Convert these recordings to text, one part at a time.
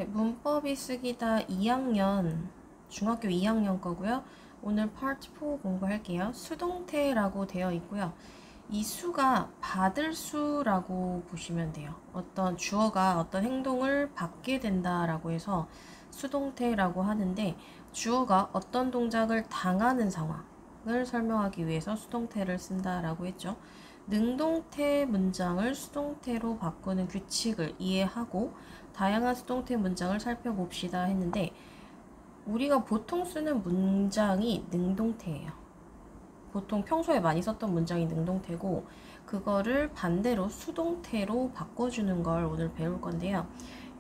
네, 문법이 쓰기다 2학년, 중학교 2학년 거고요. 오늘 파트 4 공부할게요. 수동태라고 되어 있고요. 이 수가 받을 수라고 보시면 돼요. 어떤 주어가 어떤 행동을 받게 된다라고 해서 수동태라고 하는데, 주어가 어떤 동작을 당하는 상황을 설명하기 위해서 수동태를 쓴다라고 했죠. 능동태 문장을 수동태로 바꾸는 규칙을 이해하고 다양한 수동태 문장을 살펴봅시다 했는데, 우리가 보통 쓰는 문장이 능동태예요. 보통 평소에 많이 썼던 문장이 능동태고, 그거를 반대로 수동태로 바꿔주는 걸 오늘 배울 건데요.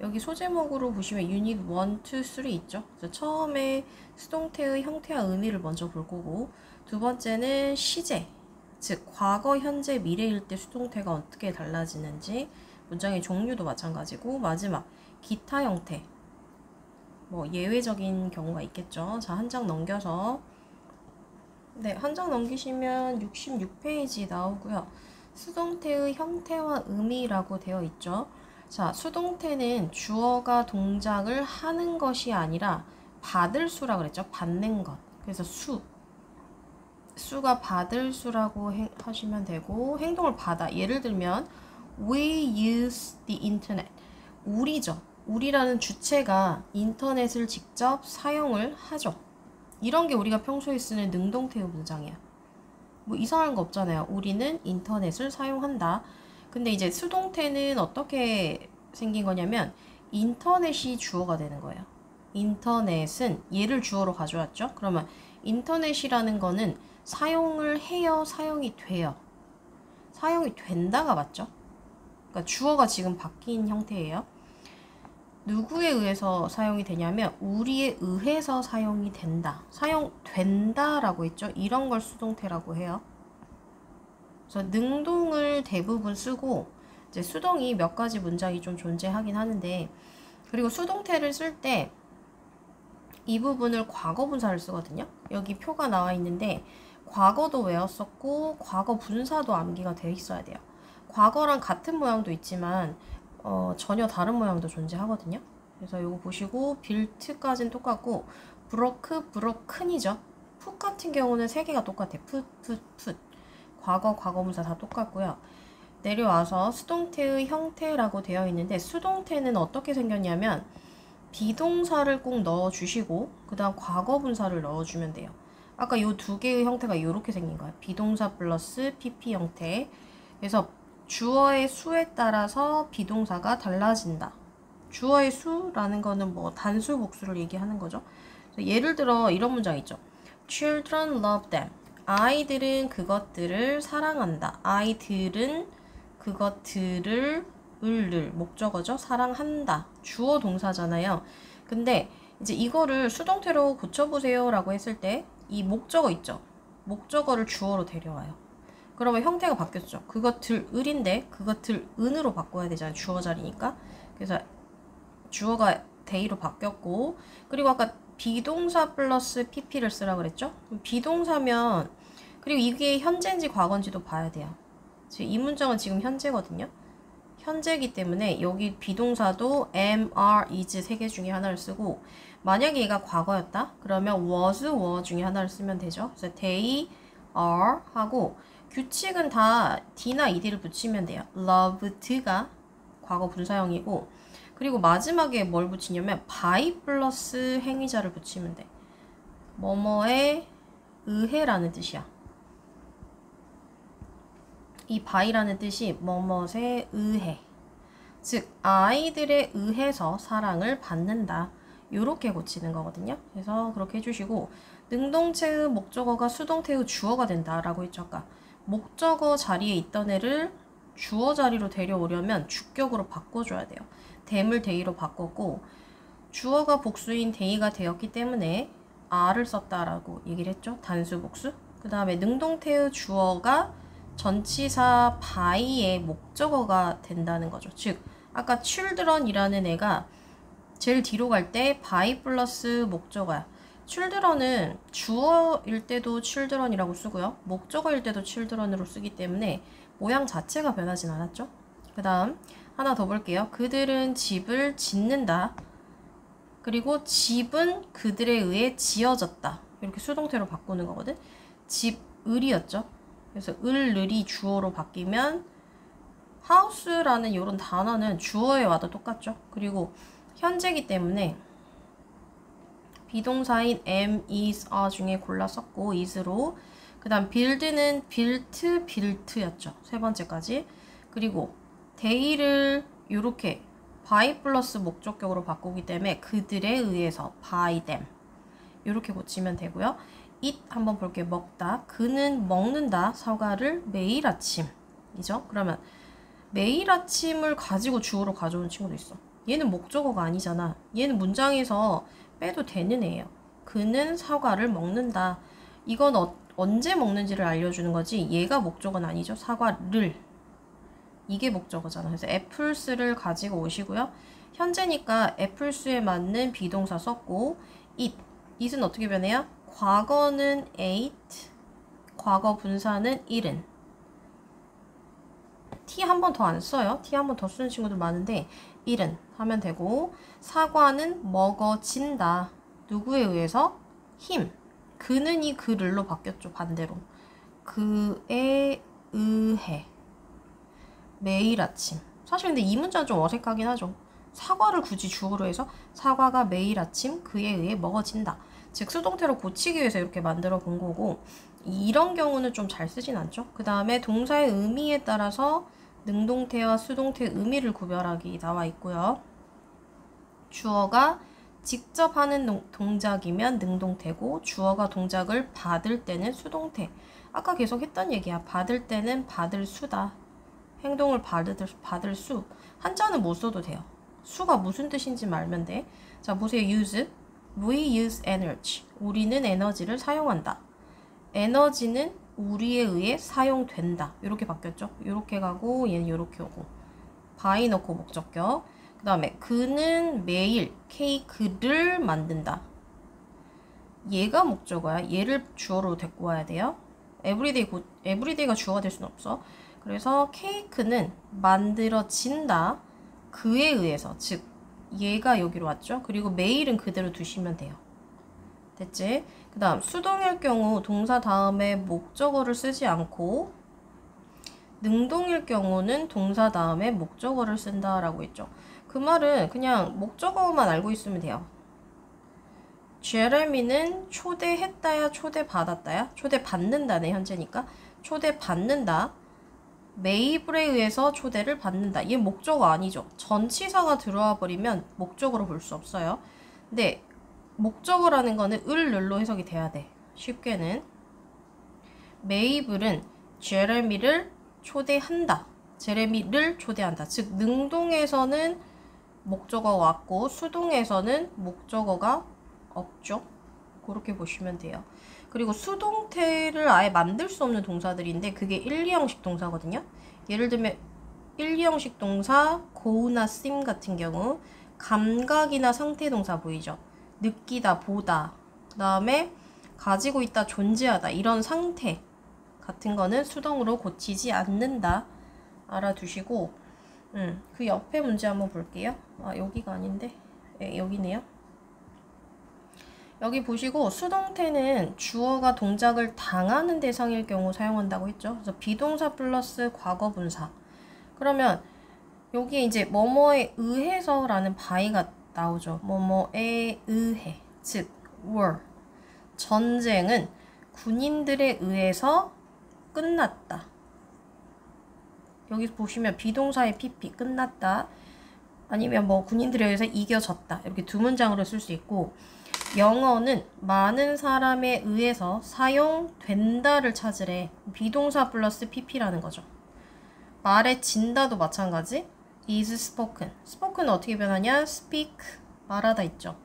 여기 소제목으로 보시면 유닛 1, 2, 3 있죠. 그래서 처음에 수동태의 형태와 의미를 먼저 볼 거고, 두 번째는 시제, 즉 과거, 현재, 미래일 때 수동태가 어떻게 달라지는지, 문장의 종류도 마찬가지고, 마지막 기타 형태, 뭐 예외적인 경우가 있겠죠. 자, 한 장 넘겨서, 네, 한 장 넘기시면 66페이지 나오고요. 수동태의 형태와 의미라고 되어 있죠. 자, 수동태는 주어가 동작을 하는 것이 아니라 받을 수라 그랬죠. 받는 것. 그래서 수가 받을 수라고 하시면 되고, 행동을 받아. 예를 들면 We use the internet. 우리죠. 우리라는 주체가 인터넷을 직접 사용을 하죠. 이런 게 우리가 평소에 쓰는 능동태의 문장이야. 뭐 이상한 거 없잖아요. 우리는 인터넷을 사용한다. 근데 이제 수동태는 어떻게 생긴 거냐면 인터넷이 주어가 되는 거예요. 인터넷은 얘를 주어로 가져왔죠. 그러면 인터넷이라는 거는 사용을 해요, 사용이 돼요. 사용이 된다가 맞죠? 그러니까 주어가 지금 바뀐 형태예요. 누구에 의해서 사용이 되냐면 우리에 의해서 사용이 된다. 사용된다라고 했죠. 이런 걸 수동태라고 해요. 그래서 능동을 대부분 쓰고, 이제 수동이 몇 가지 문장이 좀 존재하긴 하는데, 그리고 수동태를 쓸 때 이 부분을 과거 분사를 쓰거든요. 여기 표가 나와 있는데 과거도 외웠었고 과거 분사도 암기가 되어 있어야 돼요. 과거랑 같은 모양도 있지만 전혀 다른 모양도 존재하거든요. 그래서 이거 보시고 빌트까지는 똑같고 브로큰이죠. 풋 같은 경우는 세 개가 똑같아. 풋. 과거, 과거분사 다 똑같고요. 내려와서 수동태의 형태라고 되어 있는데, 수동태는 어떻게 생겼냐면 비동사를 꼭 넣어주시고 그 다음 과거분사를 넣어주면 돼요. 아까 이 두 개의 형태가 이렇게 생긴 거예요. 비동사 플러스 PP 형태. 그래서 주어의 수에 따라서 비동사가 달라진다. 주어의 수라는 거는 뭐 단수, 복수를 얘기하는 거죠. 예를 들어 이런 문장 있죠. Children love them. 아이들은 그것들을 사랑한다. 아이들은 그것들을 목적어죠. 사랑한다. 주어 동사잖아요. 근데 이제 이거를 수동태로 고쳐보세요 라고 했을 때 이 목적어 있죠. 목적어를 주어로 데려와요. 그러면 형태가 바뀌었죠. 그것들을인데 그것들은으로 바꿔야 되잖아요. 주어 자리니까. 그래서 주어가 they로 바뀌었고, 그리고 아까 비동사 플러스 pp를 쓰라고 그랬죠. 비동사면, 그리고 이게 현재인지 과거인지도 봐야 돼요. 이 문장은 지금 현재거든요. 현재이기 때문에 여기 비동사도 am, are, is 세 개 중에 하나를 쓰고, 만약에 얘가 과거였다? 그러면 was, were 중에 하나를 쓰면 되죠. 그래서 they are 하고, 규칙은 다 d나 ed를 붙이면 돼요. loved가 과거 분사형이고, 그리고 마지막에 뭘 붙이냐면 by 플러스 행위자를 붙이면 돼. 뭐뭐에 의해라는 뜻이야. 이 by라는 뜻이 뭐뭐에 의해, 즉 아이들에 의해서 사랑을 받는다. 요렇게 고치는 거거든요. 그래서 그렇게 해주시고, 능동체의 목적어가 수동태의 주어가 된다라고 했죠. 아까 목적어 자리에 있던 애를 주어 자리로 데려오려면 주격으로 바꿔줘야 돼요. them을 they로 바꿨고, 주어가 복수인 they가 되었기 때문에 are를 썼다라고 얘기를 했죠. 단수 복수. 그 다음에 능동태의 주어가 전치사 by의 목적어가 된다는 거죠. 즉 아까 children이라는 애가 제일 뒤로 갈 때 by 플러스 목적어야. children은 주어일 때도 children이라고 쓰고요. 목적어일 때도 children으로 쓰기 때문에 모양 자체가 변하진 않았죠. 그 다음 하나 더 볼게요. 그들은 집을 짓는다. 그리고 집은 그들에 의해 지어졌다. 이렇게 수동태로 바꾸는 거거든. 집을이었죠. 그래서 을이 주어로 바뀌면 house라는 이런 단어는 주어에 와도 똑같죠. 그리고 현재이기 때문에 비동사인 am, is, are 중에 골라 썼고 is로 그 다음 build는 built였죠. 세 번째까지. 그리고 they를 이렇게 by 플러스 목적격으로 바꾸기 때문에 그들에 의해서 by them 이렇게 고치면 되고요. eat 한번 볼게요. 먹다. 그는 먹는다. 사과를 매일 아침이죠. 그러면 매일 아침을 가지고 주어로 가져온 친구도 있어. 얘는 목적어가 아니잖아. 얘는 문장에서 빼도 되는 애예요. 그는 사과를 먹는다. 이건 언제 먹는지를 알려주는 거지 얘가 목적어는 아니죠. 사과를. 이게 목적어잖아. 그래서 애플스를 가지고 오시고요. 현재니까 애플스에 맞는 비동사 썼고 it은 어떻게 변해요? 과거는 ate, 과거 분사는 eaten. t 한 번 더 안 써요. t 한 번 더 쓰는 친구들 많은데 eaten 하면 되고 사과는 먹어진다. 누구에 의해서? him. 그는 이 그를로 바뀌었죠. 반대로. 그에 의해. 매일 아침. 사실 근데 이 문자는 좀 어색하긴 하죠. 사과를 굳이 주어로 해서 사과가 매일 아침 그에 의해 먹어진다. 즉 수동태로 고치기 위해서 이렇게 만들어 본 거고 이런 경우는 좀 잘 쓰진 않죠. 그 다음에 동사의 의미에 따라서 능동태와 수동태의 의미를 구별하기 나와 있고요. 주어가 직접 하는 동작이면 능동태고 주어가 동작을 받을 때는 수동태. 아까 계속 했던 얘기야. 받을 때는 받을 수다. 행동을 받을 수. 한자는 못 써도 돼요. 수가 무슨 뜻인지 말면 돼. 자, 보세요. use. We use energy. 우리는 에너지를 사용한다. 에너지는 우리에 의해 사용된다. 이렇게 바뀌었죠. 이렇게 가고 얘는 이렇게 오고. by 넣고 목적격. 그 다음에 그는 매일 케이크를 만든다. 얘가 목적어야. 얘를 주어로 데리고 와야 돼요. everyday가 주어가 될 수는 없어. 그래서 케이크는 만들어진다. 그에 의해서. 즉 얘가 여기로 왔죠. 그리고 매일은 그대로 두시면 돼요. 됐지? 그 다음 수동일 경우 동사 다음에 목적어를 쓰지 않고 능동일 경우는 동사 다음에 목적어를 쓴다라고 했죠. 그 말은 그냥 목적어만 알고 있으면 돼요. 제레미는 초대했다야 초대받았다야? 초대받는다네 현재니까. 초대받는다. 메이블에 의해서 초대를 받는다. 얘 목적어 아니죠. 전치사가 들어와 버리면 목적어로 볼 수 없어요. 근데 목적어라는 거는 을로 해석이 돼야 돼. 쉽게는 메이블은 제레미를 초대한다. 제레미를 초대한다. 즉 능동에서는 목적어가 왔고 수동에서는 목적어가 없죠. 그렇게 보시면 돼요. 그리고 수동태를 아예 만들 수 없는 동사들인데 그게 1, 2형식 동사거든요. 예를 들면 1, 2형식 동사 go나 seem 같은 경우 감각이나 상태 동사 보이죠. 느끼다, 보다, 그 다음에 가지고 있다, 존재하다 이런 상태 같은 거는 수동으로 고치지 않는다. 알아두시고 그 옆에 문제 한번 볼게요. 아 여기가 아닌데 여기네요. 여기 보시고 수동태는 주어가 동작을 당하는 대상일 경우 사용한다고 했죠. 그래서 비동사 플러스 과거 분사. 그러면 여기에 이제 뭐뭐에 의해서라는 by가 나오죠. 뭐뭐에 의해. 즉 war. 전쟁은 군인들에 의해서 끝났다. 여기 보시면 비동사의 pp 끝났다. 아니면 뭐 군인들에 의해서 이겨졌다. 이렇게 두 문장으로 쓸 수 있고 영어는 많은 사람에 의해서 사용된다를 찾으래. 비동사 플러스 pp라는 거죠. 말해진다도 마찬가지. is spoken. spoken은 어떻게 변하냐? speak. 말하다 있죠.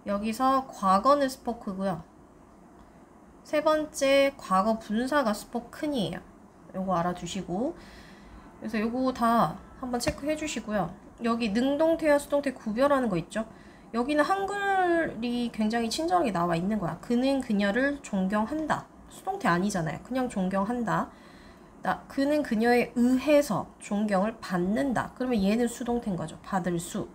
여기서 과거는 spoke고요. 세 번째 과거 분사가 spoken이에요. 요거 알아두시고 그래서 요거 다 한번 체크해 주시고요. 여기 능동태와 수동태 구별하는 거 있죠. 여기는 한글이 굉장히 친절하게 나와 있는 거야. 그는 그녀를 존경한다. 수동태 아니잖아요. 그냥 존경한다. 그는 그녀에 의해서 존경을 받는다. 그러면 얘는 수동태인 거죠. 받을 수.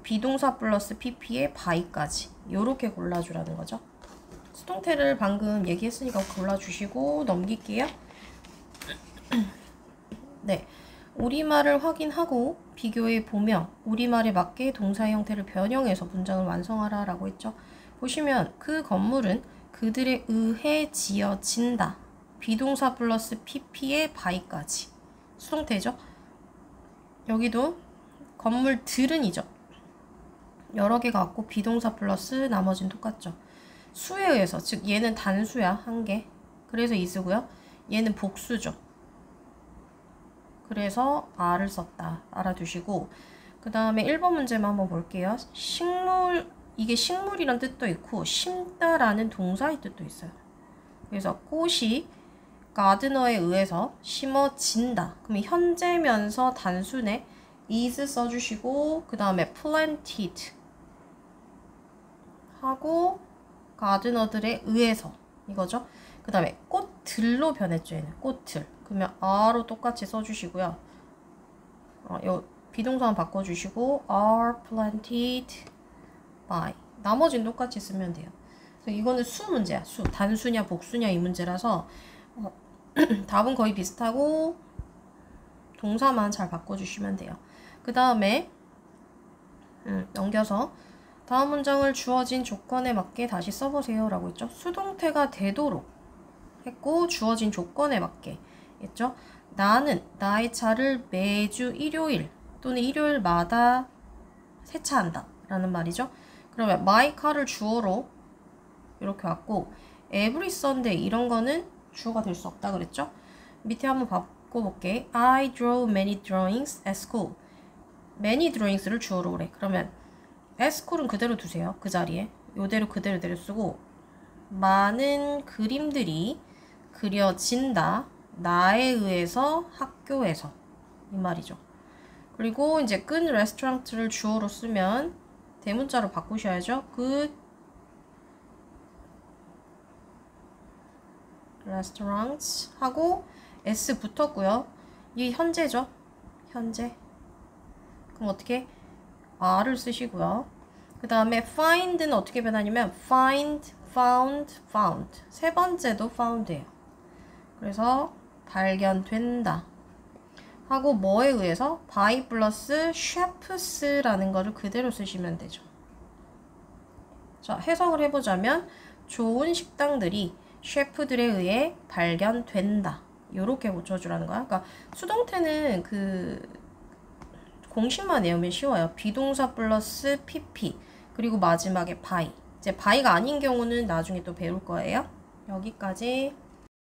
비동사 플러스 pp에 by까지 요렇게 골라주라는 거죠. 수동태를 방금 얘기했으니까 골라주시고 넘길게요. 네, 우리말을 확인하고 비교해 보며 우리말에 맞게 동사 형태를 변형해서 문장을 완성하라 라고 했죠. 보시면 그 건물은 그들에 의해 지어진다. 비동사 플러스 pp에 by까지 수동태죠. 여기도 건물들은 이죠. 여러 개가 갖고 비동사 플러스 나머지는 똑같죠. 수에 의해서, 즉 얘는 단수야, 한 개. 그래서 is고요. 얘는 복수죠. 그래서 are를 썼다. 알아두시고 그 다음에 1번 문제만 한번 볼게요. 식물, 이게 식물이란 뜻도 있고 심다라는 동사의 뜻도 있어요. 그래서 꽃이 가드너에 의해서 심어진다. 그러면 현재면서 단순에 is 써주시고 그 다음에 planted 하고 가드너들에 의해서 이거죠. 그 다음에 꽃들로 변했죠. 얘는 꽃들. 그러면 are로 똑같이 써주시고요. 요 비동사만 바꿔주시고 are planted by. 나머지는 똑같이 쓰면 돼요. 그래서 이거는 수 문제야. 수. 단수냐 복수냐 이 문제라서 답은 거의 비슷하고 동사만 잘 바꿔주시면 돼요. 그 다음에 넘겨서 다음 문장을 주어진 조건에 맞게 다시 써보세요 라고 했죠. 수동태가 되도록 했고 주어진 조건에 맞게 했죠. 나는 나의 차를 매주 일요일 또는 일요일마다 세차한다 라는 말이죠. 그러면 my car를 주어로 이렇게 왔고 every Sunday 이런 거는 주어가 될 수 없다 그랬죠. 밑에 한번 바꿔볼게. I draw many drawings at school. many drawings를 주어로 그래. 그러면 at school은 그대로 두세요. 그 자리에 요대로 그대로 쓰고 많은 그림들이 그려진다. 나에 의해서 학교에서 이 말이죠. 그리고 이제 끈 레스토랑트를 주어로 쓰면 대문자로 바꾸셔야죠. good restaurants 하고 s 붙었고요. 이 현재죠. 현재. 그럼 어떻게? are를 쓰시고요. 그 다음에 find는 어떻게 변하냐면 find, found, found. 세 번째도 found예요. 그래서 발견된다. 하고 뭐에 의해서? by 플러스 chefs라는 거를 그대로 쓰시면 되죠. 자, 해석을 해보자면 좋은 식당들이 셰프들에 의해 발견된다. 요렇게 고쳐주라는 거야. 그러니까 수동태는 그 공식만 외우면 쉬워요. 비동사 플러스 pp 그리고 마지막에 by. 이제 by가 아닌 경우는 나중에 또 배울 거예요. 여기까지.